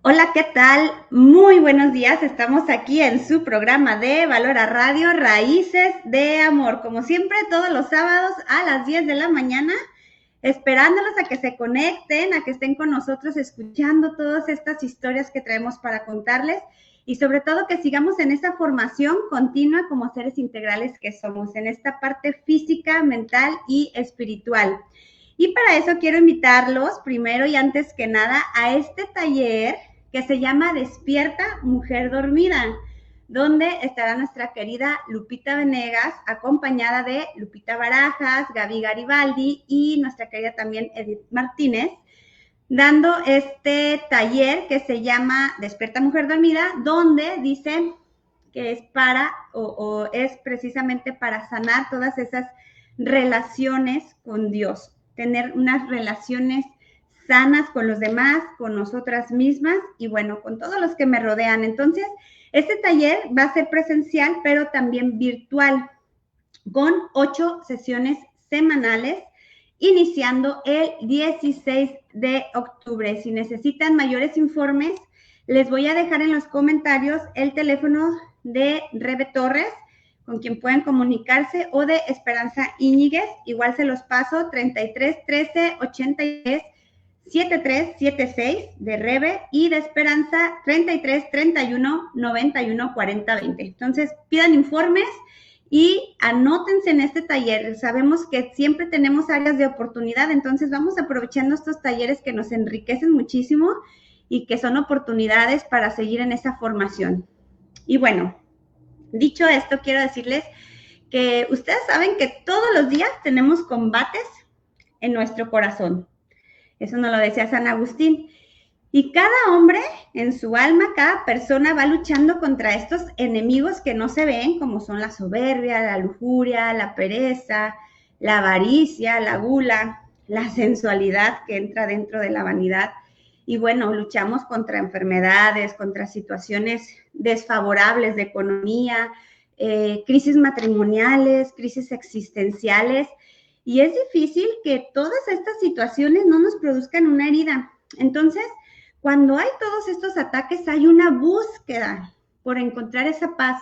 Hola, ¿qué tal? Muy buenos días. Estamos aquí en su programa de Valora Radio, Raíces de Amor. Como siempre, todos los sábados a las 10 de la mañana, esperándolos a que se conecten, a que estén con nosotros escuchando todas estas historias que traemos para contarles y sobre todo que sigamos en esa formación continua como seres integrales que somos, en esta parte física, mental y espiritual. Y para eso quiero invitarlos, primero y antes que nada, a este taller que se llama Despierta Mujer Dormida, donde estará nuestra querida Lupita Venegas, acompañada de Lupita Barajas, Gaby Garibaldi y nuestra querida también Edith Martínez, dando este taller que se llama Despierta Mujer Dormida, donde dice que es para o es precisamente para sanar todas esas relaciones con Dios, tener unas relaciones sanas con los demás, con nosotras mismas y bueno, con todos los que me rodean. Entonces, este taller va a ser presencial, pero también virtual, con 8 sesiones semanales, iniciando el 16 de octubre. Si necesitan mayores informes, les voy a dejar en los comentarios el teléfono de Rebe Torres, con quien pueden comunicarse, o de Esperanza Íñiguez, igual se los paso, 33 13 83 7376 de Rebe, y de Esperanza 33 31 91 40 20. Entonces pidan informes y anótense en este taller. Sabemos que siempre tenemos áreas de oportunidad, entonces vamos aprovechando estos talleres que nos enriquecen muchísimo y que son oportunidades para seguir en esa formación. Y bueno, dicho esto, quiero decirles que ustedes saben que todos los días tenemos combates en nuestro corazón. Eso nos lo decía San Agustín. Y cada hombre en su alma, cada persona va luchando contra estos enemigos que no se ven, como son la soberbia, la lujuria, la pereza, la avaricia, la gula, la sensualidad que entra dentro de la vanidad. Y bueno, luchamos contra enfermedades, contra situaciones desfavorables de economía, crisis matrimoniales, crisis existenciales. Y es difícil que todas estas situaciones no nos produzcan una herida. Entonces, cuando hay todos estos ataques, hay una búsqueda por encontrar esa paz,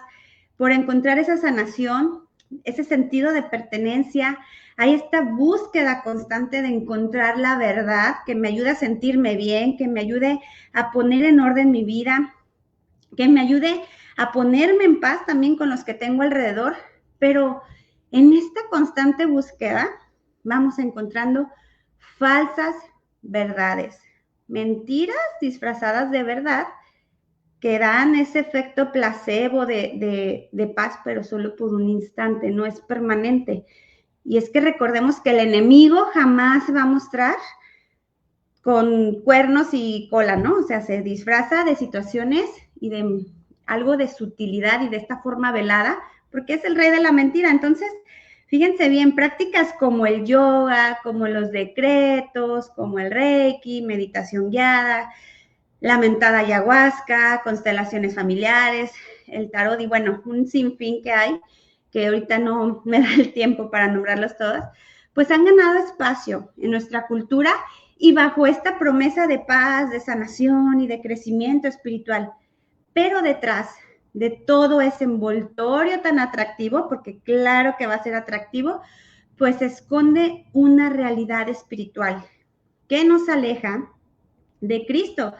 por encontrar esa sanación, ese sentido de pertenencia. Hay esta búsqueda constante de encontrar la verdad que me ayude a sentirme bien, que me ayude a poner en orden mi vida, que me ayude a ponerme en paz también con los que tengo alrededor. Pero en esta constante búsqueda vamos encontrando falsas verdades, mentiras disfrazadas de verdad que dan ese efecto placebo de paz, pero solo por un instante, no es permanente. Y es que recordemos que el enemigo jamás se va a mostrar con cuernos y cola, ¿no? O sea, se disfraza de situaciones y de algo de sutilidad y de esta forma velada, porque es el rey de la mentira. Entonces, fíjense bien, prácticas como el yoga, como los decretos, como el reiki, meditación guiada, la mentada ayahuasca, constelaciones familiares, el tarot y bueno, un sinfín que hay, que ahorita no me da el tiempo para nombrarlos todos, pues han ganado espacio en nuestra cultura y bajo esta promesa de paz, de sanación y de crecimiento espiritual. Pero detrás de todo ese envoltorio tan atractivo, porque claro que va a ser atractivo, pues se esconde una realidad espiritual que nos aleja de Cristo.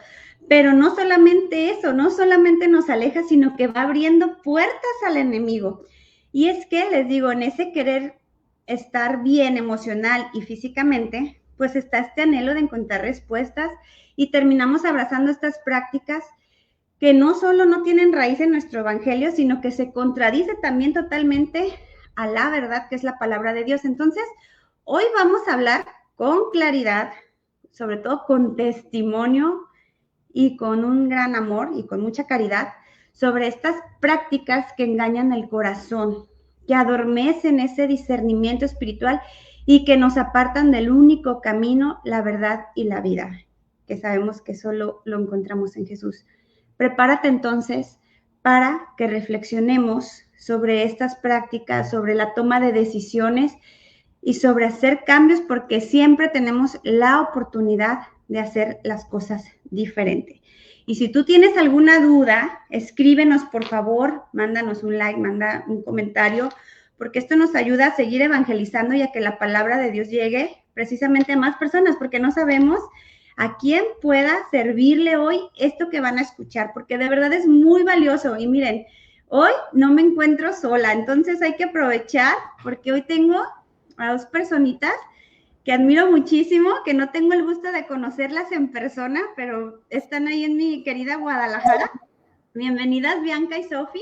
Pero no solamente eso, no solamente nos aleja, sino que va abriendo puertas al enemigo. Y es que, les digo, en ese querer estar bien emocional y físicamente, pues está este anhelo de encontrar respuestas y terminamos abrazando estas prácticas que no solo no tienen raíz en nuestro evangelio, sino que se contradice también totalmente a la verdad que es la palabra de Dios. Entonces, hoy vamos a hablar con claridad, sobre todo con testimonio y con un gran amor y con mucha caridad, sobre estas prácticas que engañan el corazón, que adormecen ese discernimiento espiritual y que nos apartan del único camino, la verdad y la vida, que sabemos que solo lo encontramos en Jesús. Prepárate entonces para que reflexionemos sobre estas prácticas, sobre la toma de decisiones y sobre hacer cambios, porque siempre tenemos la oportunidad de hacer las cosas diferente. Y si tú tienes alguna duda, escríbenos por favor, mándanos un like, manda un comentario, porque esto nos ayuda a seguir evangelizando y a que la palabra de Dios llegue precisamente a más personas, porque no sabemos a quién pueda servirle hoy esto que van a escuchar, porque de verdad es muy valioso. Y miren, hoy no me encuentro sola, entonces hay que aprovechar, porque hoy tengo a dos personitas que admiro muchísimo, que no tengo el gusto de conocerlas en persona, pero están ahí en mi querida Guadalajara. Bienvenidas, Bianca y Sofi.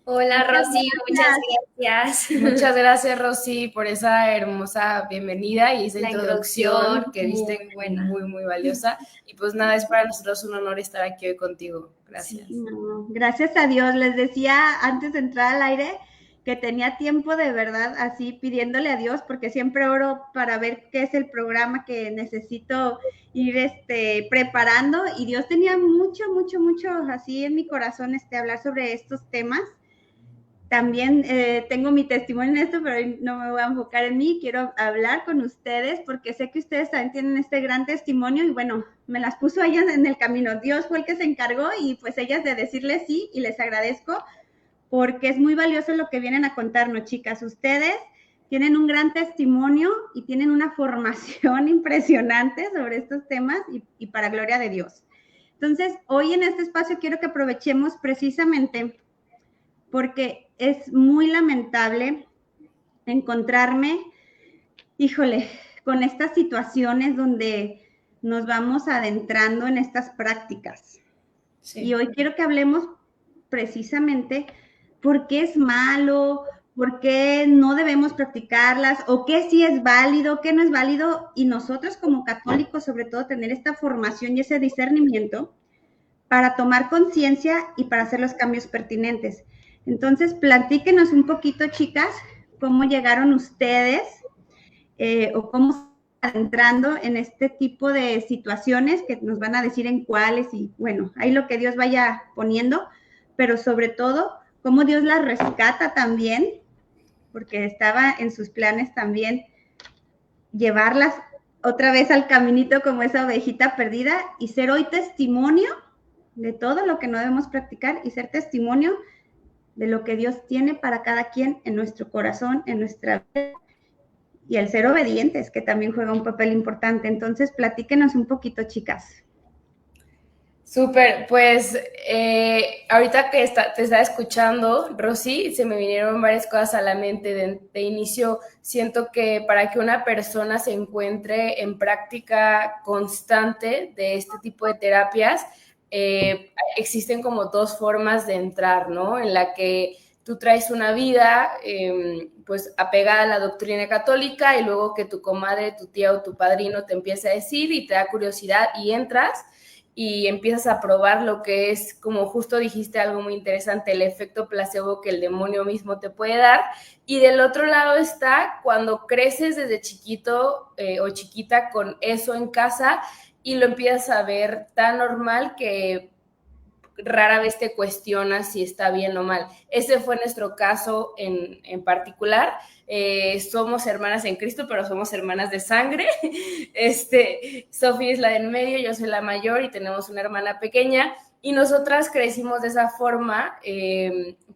Hola, Rosy, muchas gracias. Muchas gracias, Rosy, por esa hermosa bienvenida y esa introducción que viste muy valiosa. Y pues nada, es para nosotros un honor estar aquí hoy contigo. Gracias. Sí, no, gracias a Dios. Les decía antes de entrar al aire que tenía tiempo de verdad así pidiéndole a Dios, porque siempre oro para ver qué es el programa que necesito ir preparando, y Dios tenía mucho así en mi corazón hablar sobre estos temas. También tengo mi testimonio en esto, pero no me voy a enfocar en mí. Quiero hablar con ustedes porque sé que ustedes también tienen este gran testimonio y bueno, me las puso ellas en el camino. Dios fue el que se encargó y pues ellas de decirles sí, y les agradezco porque es muy valioso lo que vienen a contarnos, chicas. Ustedes tienen un gran testimonio y tienen una formación impresionante sobre estos temas y para gloria de Dios. Entonces, hoy en este espacio quiero que aprovechemos precisamente porque es muy lamentable encontrarme, híjole, con estas situaciones donde nos vamos adentrando en estas prácticas. Sí. Y hoy quiero que hablemos precisamente por qué es malo, por qué no debemos practicarlas, o qué sí es válido, qué no es válido, y nosotros como católicos sobre todo tener esta formación y ese discernimiento para tomar conciencia y para hacer los cambios pertinentes. Entonces, platíquenos un poquito, chicas, cómo llegaron ustedes o cómo están entrando en este tipo de situaciones, que nos van a decir en cuáles y bueno, ahí lo que Dios vaya poniendo, pero sobre todo, cómo Dios las rescata también, porque estaba en sus planes también llevarlas otra vez al caminito como esa ovejita perdida y ser hoy testimonio de todo lo que no debemos practicar y ser testimonio de lo que Dios tiene para cada quien en nuestro corazón, en nuestra vida, y el ser obedientes, que también juega un papel importante. Entonces, platíquenos un poquito, chicas. Súper, pues ahorita que te estaba escuchando, Rosy, se me vinieron varias cosas a la mente. De inicio, siento que para que una persona se encuentre en práctica constante de este tipo de terapias, existen como dos formas de entrar, ¿no? En la que tú traes una vida pues apegada a la doctrina católica y luego que tu comadre, tu tía o tu padrino te empieza a decir y te da curiosidad y entras y empiezas a probar lo que es, como justo dijiste algo muy interesante, el efecto placebo que el demonio mismo te puede dar. Y del otro lado está cuando creces desde chiquito o chiquita con eso en casa y lo empiezas a ver tan normal que rara vez te cuestionas si está bien o mal. Ese fue nuestro caso en particular. Somos hermanas en Cristo, pero somos hermanas de sangre. Sofi es la del medio, yo soy la mayor y tenemos una hermana pequeña. Y nosotras crecimos de esa forma,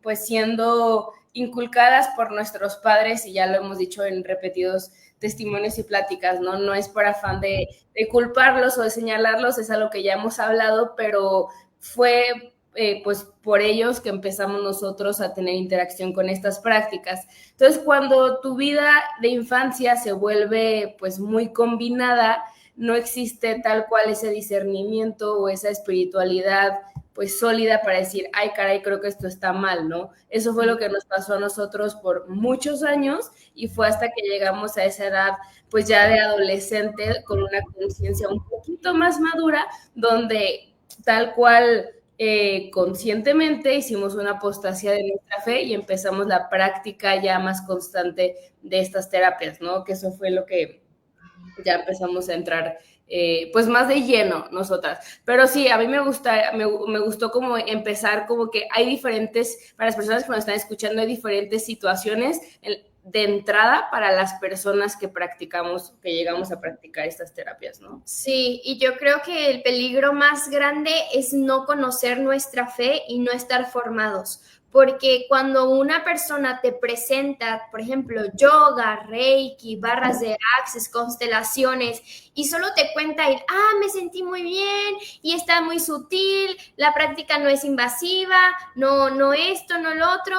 pues siendo inculcadas por nuestros padres, y ya lo hemos dicho en repetidos testimonios y pláticas, ¿no? No es por afán de culparlos o de señalarlos, es algo que ya hemos hablado, pero fue pues por ellos que empezamos nosotros a tener interacción con estas prácticas. Entonces, cuando tu vida de infancia se vuelve pues muy combinada, no existe tal cual ese discernimiento o esa espiritualidad pues sólida para decir, ay caray, creo que esto está mal, ¿no? Eso fue lo que nos pasó a nosotros por muchos años y fue hasta que llegamos a esa edad pues ya de adolescente con una conciencia un poquito más madura, donde tal cual conscientemente hicimos una apostasía de nuestra fe y empezamos la práctica ya más constante de estas terapias, ¿no? Que eso fue lo que ya empezamos a entrar pues más de lleno nosotras. Pero sí, a mí me gustó como empezar como que hay diferentes, para las personas que nos están escuchando, hay diferentes situaciones de entrada para las personas que practicamos, que llegamos a practicar estas terapias, ¿no? Sí, y yo creo que el peligro más grande es no conocer nuestra fe y no estar formados. Porque cuando una persona te presenta, por ejemplo, yoga, reiki, barras de access, constelaciones, y solo te cuenta el, me sentí muy bien y está muy sutil, la práctica no es invasiva, no esto, no lo otro,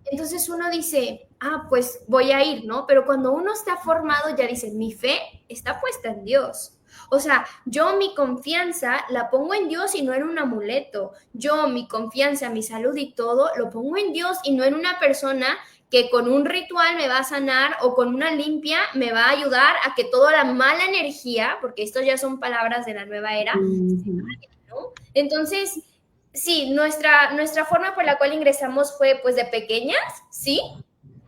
entonces uno dice, pues voy a ir, ¿no? Pero cuando uno está formado ya dice, mi fe está puesta en Dios. O sea, yo mi confianza la pongo en Dios y no en un amuleto. Yo mi confianza, mi salud y todo lo pongo en Dios y no en una persona que con un ritual me va a sanar o con una limpia me va a ayudar a que toda la mala energía, porque esto ya son palabras de la nueva era, se vaya, ¿no? Entonces, sí, nuestra forma por la cual ingresamos fue pues de pequeñas, sí,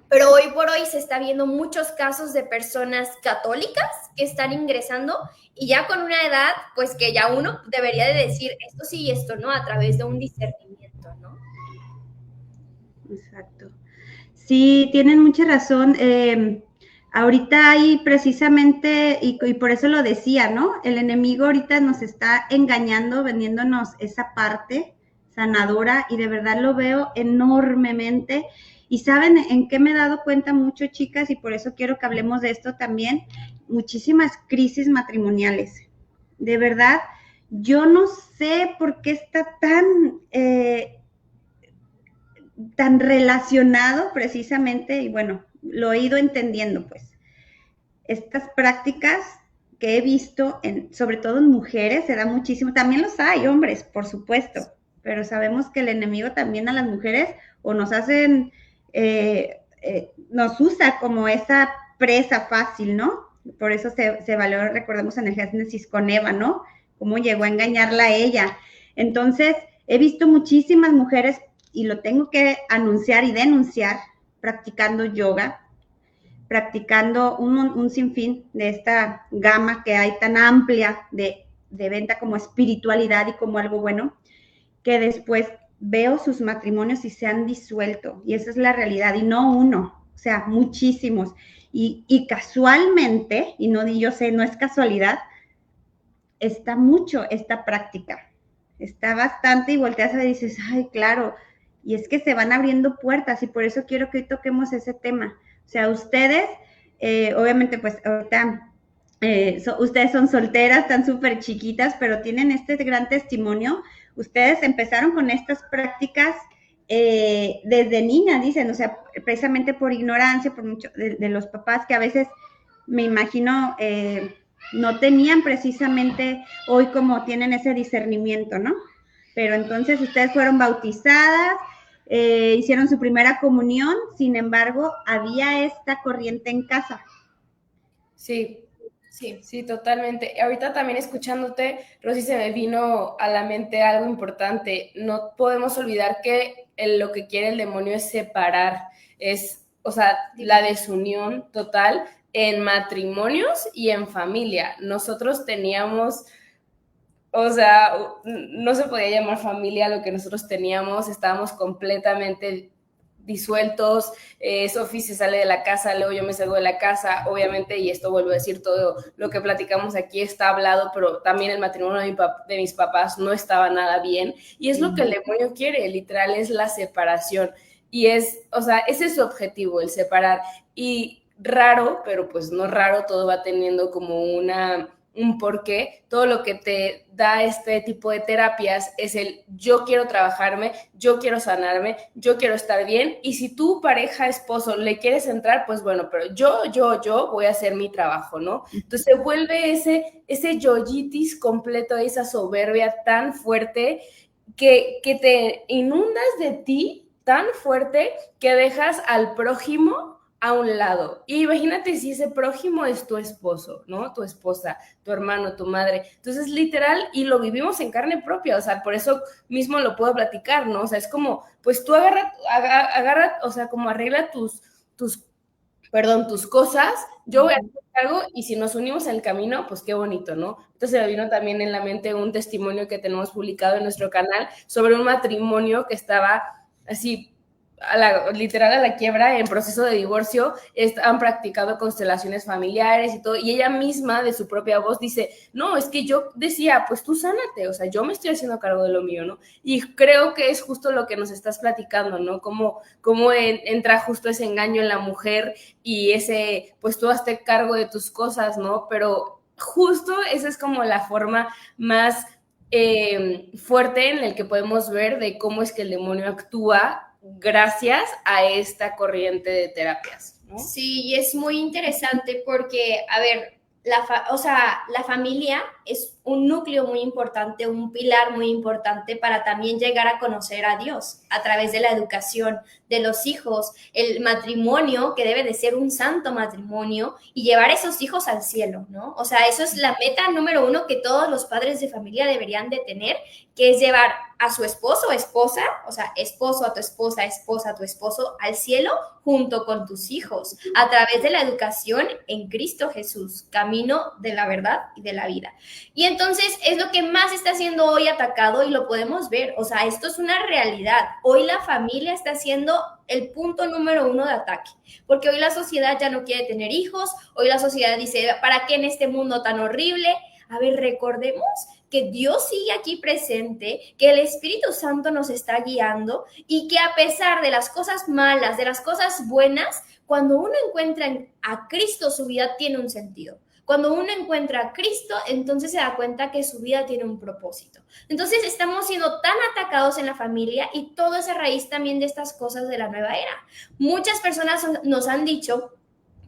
pero hoy por hoy se está viendo muchos casos de personas católicas que están ingresando y ya con una edad, pues que ya uno debería de decir esto sí y esto no, a través de un discernimiento, ¿no? Exacto. Sí, tienen mucha razón. Ahorita hay precisamente, y por eso lo decía, ¿no? El enemigo ahorita nos está engañando, vendiéndonos esa parte sanadora, y de verdad lo veo enormemente. Y ¿saben en qué me he dado cuenta mucho, chicas? Y por eso quiero que hablemos de esto también. Muchísimas crisis matrimoniales. De verdad, yo no sé por qué está tan relacionado precisamente, y bueno, lo he ido entendiendo, pues. Estas prácticas que he visto, sobre todo en mujeres, se da muchísimo. También los hay, hombres, por supuesto, pero sabemos que el enemigo también a las mujeres o nos hacen, nos usa como esa presa fácil, ¿no? Por eso se valoró, recordemos en el Génesis con Eva, ¿no? Cómo llegó a engañarla a ella. Entonces, he visto muchísimas mujeres, y lo tengo que anunciar y denunciar, practicando yoga, practicando un sinfín de esta gama que hay tan amplia de venta como espiritualidad y como algo bueno, que después veo sus matrimonios y se han disuelto, y esa es la realidad, y no uno, o sea, muchísimos, y casualmente, y no, yo sé, no es casualidad, está mucho esta práctica, está bastante, y volteas a ver y dices, ay, claro, y es que se van abriendo puertas, y por eso quiero que hoy toquemos ese tema. O sea, ustedes, obviamente, pues ahorita ustedes son solteras, están súper chiquitas, pero tienen este gran testimonio. Ustedes empezaron con estas prácticas desde niñas, dicen, o sea, precisamente por ignorancia, por mucho de los papás que a veces, me imagino, no tenían precisamente hoy como tienen ese discernimiento, ¿no? Pero entonces ustedes fueron bautizadas, hicieron su primera comunión, sin embargo, había esta corriente en casa. Sí, totalmente. Ahorita también escuchándote, Rosy, se me vino a la mente algo importante. No podemos olvidar que lo que quiere el demonio es separar, o sea, la desunión total en matrimonios y en familia. Nosotros teníamos, o sea, no se podía llamar familia lo que nosotros teníamos, estábamos completamente disueltos. Sofi se sale de la casa, luego yo me salgo de la casa, obviamente, y esto vuelvo a decir, todo lo que platicamos aquí está hablado, pero también el matrimonio de mis papás no estaba nada bien, y es lo que el demonio quiere, literal, es la separación, y o sea, ese es su objetivo, el separar, y raro, pero pues no raro, todo va teniendo como un porqué. Todo lo que te da este tipo de terapias es yo quiero trabajarme, yo quiero sanarme, yo quiero estar bien, y si tu pareja, esposo, le quieres entrar, pues bueno, pero yo voy a hacer mi trabajo, ¿no? Entonces se vuelve ese yoyitis completo, esa soberbia tan fuerte que te inundas de ti tan fuerte que dejas al prójimo a un lado. Y imagínate si ese prójimo es tu esposo, ¿no? Tu esposa, tu hermano, tu madre. Entonces, literal, y lo vivimos en carne propia, o sea, por eso mismo lo puedo platicar, ¿no? O sea, es como, pues tú agarra, o sea, como arregla tus cosas, yo voy a hacer algo, y si nos unimos en el camino, pues qué bonito, ¿no? Entonces me vino también en la mente un testimonio que tenemos publicado en nuestro canal sobre un matrimonio que estaba así literal a la quiebra, en proceso de divorcio, han practicado constelaciones familiares y todo, y ella misma de su propia voz dice, no, es que yo decía, pues tú sánate, o sea, yo me estoy haciendo cargo de lo mío, ¿no? Y creo que es justo lo que nos estás platicando, ¿no? Cómo entra justo ese engaño en la mujer y ese, pues tú hazte cargo de tus cosas, ¿no? Pero justo esa es como la forma más fuerte en el que podemos ver de cómo es que el demonio actúa gracias a esta corriente de terapias, ¿no? Sí, y es muy interesante porque, a ver, la familia es un núcleo muy importante, un pilar muy importante para también llegar a conocer a Dios a través de la educación de los hijos, el matrimonio, que debe de ser un santo matrimonio, y llevar a esos hijos al cielo, ¿no? O sea, eso es la meta número uno que todos los padres de familia deberían de tener, que es llevar a su esposo o esposa, o sea, esposo a tu esposa, esposa a tu esposo, al cielo junto con tus hijos, a través de la educación en Cristo Jesús, camino de la verdad y de la vida. Y entonces es lo que más está siendo hoy atacado y lo podemos ver, o sea, esto es una realidad. Hoy la familia está siendo el punto número uno de ataque, porque hoy la sociedad ya no quiere tener hijos, hoy la sociedad dice, ¿para qué en este mundo tan horrible? A ver, recordemos que Dios sigue aquí presente, que el Espíritu Santo nos está guiando y que a pesar de las cosas malas, de las cosas buenas, cuando uno encuentra a Cristo, su vida tiene un sentido. Cuando uno encuentra a Cristo, entonces se da cuenta que su vida tiene un propósito. Entonces estamos siendo tan atacados en la familia y todo es a raíz también de estas cosas de la nueva era. Muchas personas nos han dicho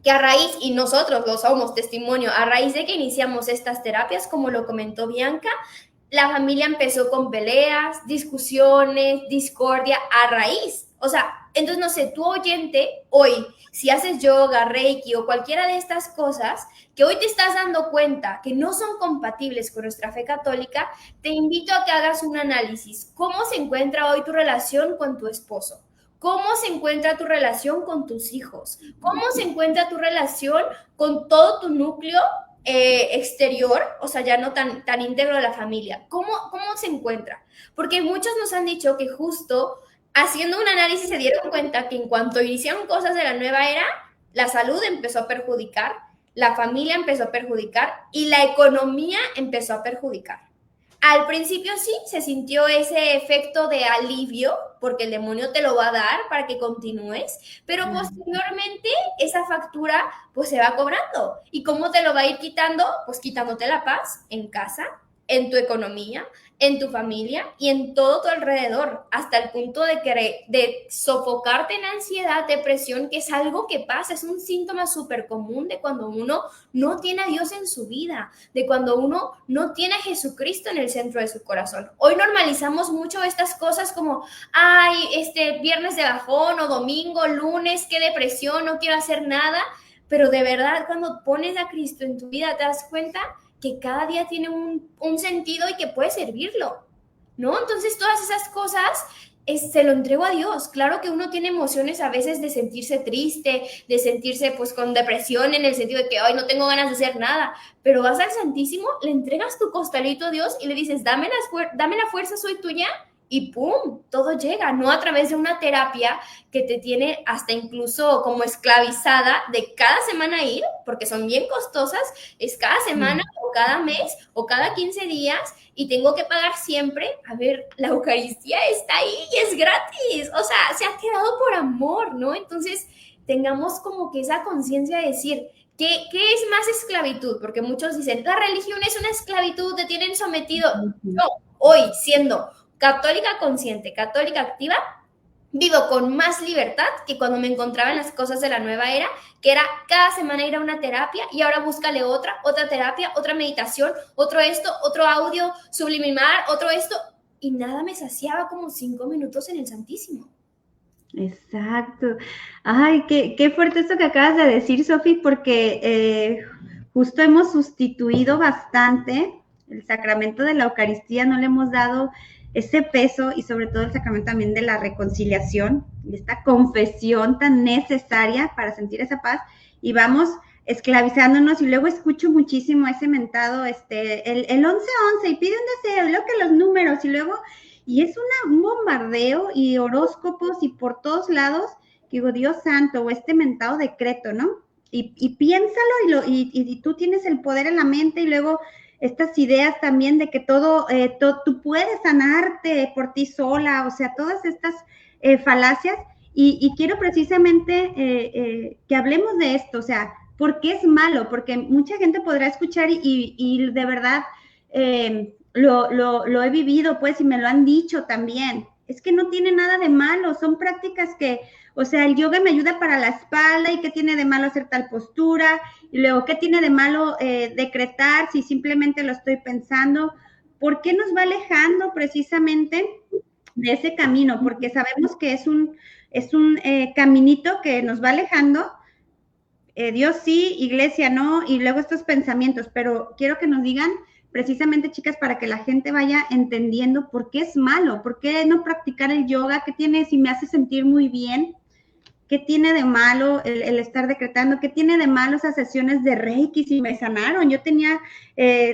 que a raíz, y nosotros lo somos testimonio, a raíz de que iniciamos estas terapias, como lo comentó Bianca, la familia empezó con peleas, discusiones, discordia, a raíz. O sea, entonces, no sé, tú oyente, hoy, si haces yoga, reiki o cualquiera de estas cosas, que hoy te estás dando cuenta que no son compatibles con nuestra fe católica, te invito a que hagas un análisis. ¿Cómo se encuentra hoy tu relación con tu esposo? ¿Cómo se encuentra tu relación con tus hijos? ¿Cómo se encuentra tu relación con todo tu núcleo exterior? O sea, ya no tan íntegro de la familia. ¿Cómo se encuentra? Porque muchos nos han dicho que justo haciendo un análisis se dieron cuenta que en cuanto iniciaron cosas de la nueva era, la salud empezó a perjudicar, la familia empezó a perjudicar y la economía empezó a perjudicar. Al principio sí, se sintió ese efecto de alivio, porque el demonio te lo va a dar para que continúes, pero posteriormente esa factura pues se va cobrando. ¿Y cómo te lo va a ir quitando? Pues quitándote la paz en casa, en tu economía, en tu familia y en todo tu alrededor, hasta el punto de sofocarte en ansiedad, depresión, que es algo que pasa, es un síntoma súper común de cuando uno no tiene a Dios en su vida, de cuando uno no tiene a Jesucristo en el centro de su corazón. Hoy normalizamos mucho estas cosas como, ay, viernes de bajón o domingo, lunes, qué depresión, no quiero hacer nada, pero de verdad cuando pones a Cristo en tu vida te das cuenta que cada día tiene un sentido y que puede servirlo, ¿no? Entonces todas esas cosas se lo entrego a Dios. Claro que uno tiene emociones a veces de sentirse triste, de sentirse pues con depresión en el sentido de que hoy no tengo ganas de hacer nada, pero vas al Santísimo, le entregas tu costalito a Dios y le dices, dame la fuerza, soy tuya, y ¡pum! Todo llega, no a través de una terapia que te tiene hasta incluso como esclavizada de cada semana ir, porque son bien costosas, es cada semana o cada mes o cada 15 días y tengo que pagar siempre. A ver, la Eucaristía está ahí y es gratis, o sea, se ha quedado por amor, ¿no? Entonces, tengamos como que esa conciencia de decir, ¿qué es más esclavitud? Porque muchos dicen, la religión es una esclavitud, te tienen sometido. No, hoy siendo católica consciente, católica activa, vivo con más libertad que cuando me encontraba en las cosas de la nueva era, que era cada semana ir a una terapia y ahora búscale otra terapia, otra meditación, otro esto, otro audio subliminal, otro esto, y nada me saciaba como 5 minutos en el Santísimo. Exacto. Ay, qué fuerte esto que acabas de decir, Sofi, porque justo hemos sustituido bastante el sacramento de la Eucaristía, no le hemos dado ese peso y sobre todo el sacramento también de la reconciliación, esta confesión tan necesaria para sentir esa paz, y vamos esclavizándonos. Y luego escucho muchísimo ese mentado, el 11-11 y pide un deseo, y luego que los números, y luego y es un bombardeo y horóscopos y por todos lados, digo, Dios santo, o este mentado decreto, ¿no? Y piénsalo y tú tienes el poder en la mente y luego estas ideas también de que tú puedes sanarte por ti sola, o sea, todas estas falacias. Y quiero precisamente que hablemos de esto, o sea, ¿por qué es malo? Porque mucha gente podrá escuchar y de verdad lo he vivido, pues, y me lo han dicho también. Es que no tiene nada de malo, son prácticas que, o sea, el yoga me ayuda para la espalda y qué tiene de malo hacer tal postura, y luego qué tiene de malo decretar si simplemente lo estoy pensando. ¿Por qué nos va alejando precisamente de ese camino? Porque sabemos que es un caminito que nos va alejando. Dios sí, iglesia no, y luego estos pensamientos, pero quiero que nos digan precisamente, chicas, para que la gente vaya entendiendo por qué es malo, por qué no practicar el yoga, qué tiene, si me hace sentir muy bien, qué tiene de malo el estar decretando, qué tiene de malo esas sesiones de Reiki si me sanaron, yo tenía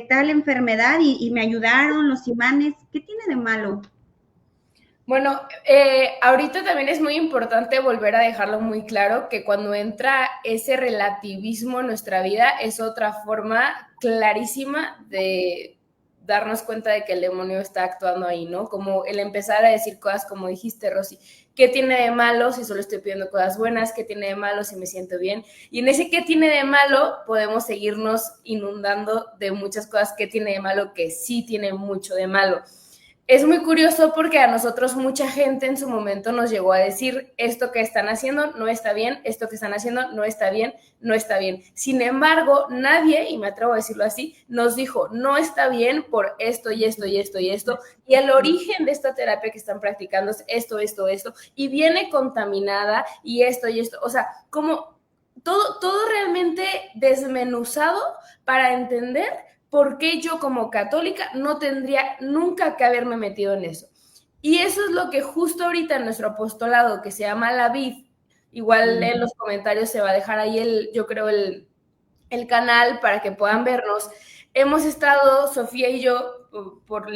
tal enfermedad y me ayudaron los imanes, ¿qué tiene de malo? Bueno, ahorita también es muy importante volver a dejarlo muy claro que cuando entra ese relativismo en nuestra vida es otra forma clarísima de darnos cuenta de que el demonio está actuando ahí, ¿no? Como el empezar a decir cosas como dijiste, Rosy, ¿qué tiene de malo si solo estoy pidiendo cosas buenas? ¿Qué tiene de malo si me siento bien? Y en ese ¿qué tiene de malo? Podemos seguirnos inundando de muchas cosas que tiene de malo que sí tiene mucho de malo. Es muy curioso porque a nosotros mucha gente en su momento nos llegó a decir esto que están haciendo no está bien, esto que están haciendo no está bien, no está bien. Sin embargo, nadie, y me atrevo a decirlo así, nos dijo no está bien por esto y esto y esto y esto, y el origen de esta terapia que están practicando es esto, y viene contaminada y esto, o sea, como todo realmente desmenuzado para entender ¿por qué yo como católica no tendría nunca que haberme metido en eso? Y eso es lo que justo ahorita en nuestro apostolado, que se llama La Vid, igual en los comentarios se va a dejar ahí yo creo el canal para que puedan vernos. Hemos estado, Sofía y yo, por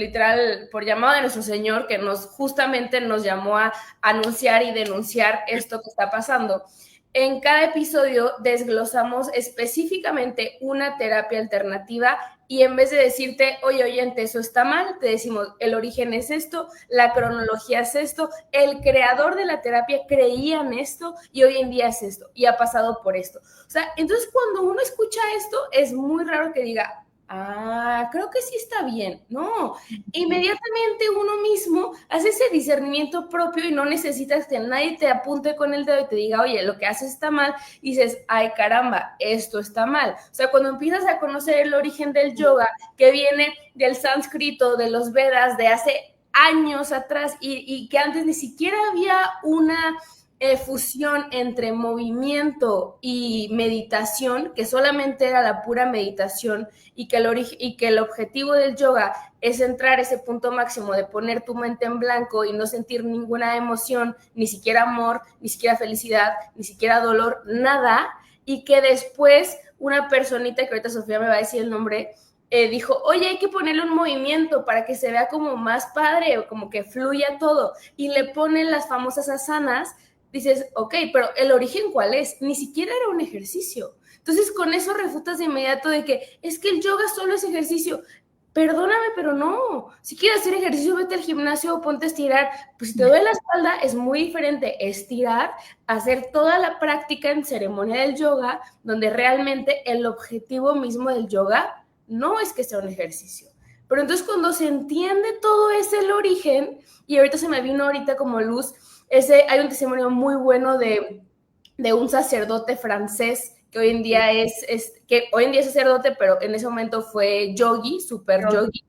llamado de nuestro Señor, que justamente nos llamó a anunciar y denunciar esto que está pasando. En cada episodio desglosamos específicamente una terapia alternativa y en vez de decirte, oye, oyente, eso está mal, te decimos, el origen es esto, la cronología es esto, el creador de la terapia creía en esto y hoy en día es esto y ha pasado por esto. O sea, entonces cuando uno escucha esto, es muy raro que diga, creo que sí está bien. No, inmediatamente uno mismo hace ese discernimiento propio y no necesitas que nadie te apunte con el dedo y te diga, oye, lo que haces está mal, y dices, ay, caramba, esto está mal. O sea, cuando empiezas a conocer el origen del yoga, que viene del sánscrito, de los Vedas, de hace años atrás, y que antes ni siquiera había una fusión entre movimiento y meditación, que solamente era la pura meditación, y que el objetivo del yoga es entrar a ese punto máximo de poner tu mente en blanco y no sentir ninguna emoción, ni siquiera amor, ni siquiera felicidad, ni siquiera dolor, nada, y que después una personita, que ahorita Sofía me va a decir el nombre, dijo, oye, hay que ponerle un movimiento para que se vea como más padre, o como que fluya todo, y le ponen las famosas asanas. Dices, ok, pero ¿el origen cuál es? Ni siquiera era un ejercicio. Entonces, con eso refutas de inmediato de que es que el yoga solo es ejercicio. Perdóname, pero no. Si quieres hacer ejercicio, vete al gimnasio o ponte a estirar. Pues si te duele la espalda, es muy diferente estirar, hacer toda la práctica en ceremonia del yoga, donde realmente el objetivo mismo del yoga no es que sea un ejercicio. Pero entonces cuando se entiende todo ese el origen, y ahorita se me vino ahorita como luz, hay un testimonio muy bueno de un sacerdote francés que hoy en día es sacerdote, pero en ese momento fue yogi, super yogi,